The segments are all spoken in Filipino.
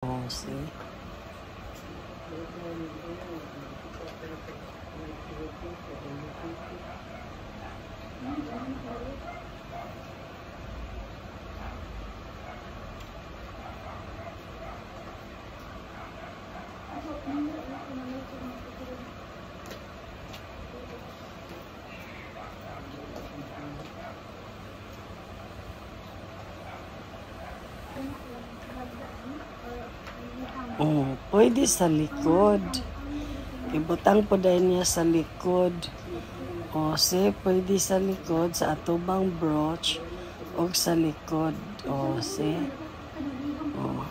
Oh, see? Pwede sa likod. Ibutang po dahil niya sa likod. O, see, pwede sa likod, sa atubang brooch, o sa likod. O, see. O.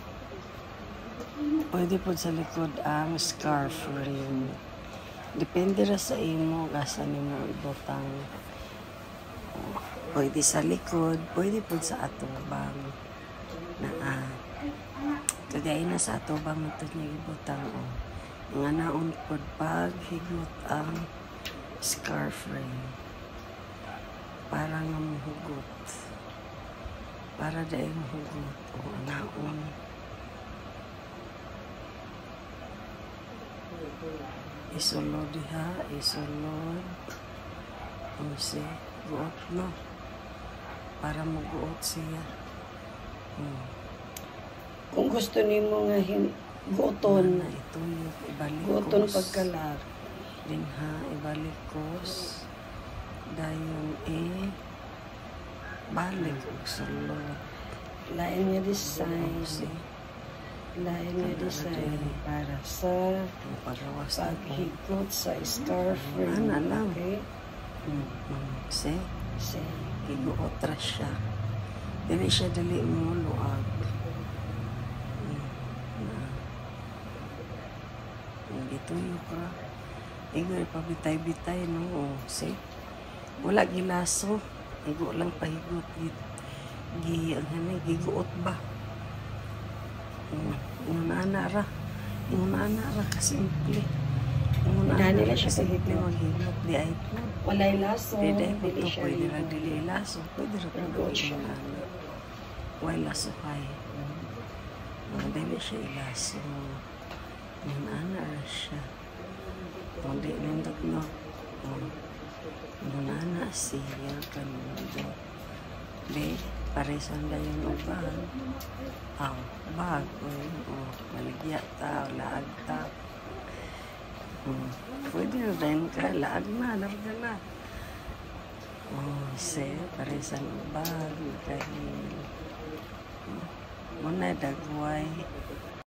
Pwede po sa likod ang scarf ring. Depende ra sa imo, gasa nimo ibutang. O, pwede sa likod, pwede po sa atubang. Kagaya na sa atubang ito niya ibutang. O. Nga naon po paghigot ang scarf ring. Para nga mahugot. Para dahil mahugot. O, naon. Isulod diha, isulod. O, see, guot no. Para maguot siya. Kung gusto nimo nga guton na ito yung ibalikos. Guton pagkalar. Din ha, ibalikos. Dayon balik og sulod. Lain nga design. Lain nga design para sa paghigot sa scarf ring. Ano lang. Okay? See? Higuot ra siya. Dili siya dali mo luag. Gituyo ka. Igoy pabitay-bitay no. See? Wala gilaso. Igo lang pahigot. Giguot ba? Inunana ra kasimple. Inunana ra siya simple maghigot. Di ay po. Walay laso. Dili siya. Pwede ra dili laso. Pwede ra pagod siya. Walay laso kay. Dili siya ilaso. Inunana ra siya. Hindi nindot no. Inunana siya kanindot. Di, paresan na yung uban. Bag. Maligya ta, laag ta. Pwede rin ka, laag na, larga na. See, paresan uban. Muna dagway.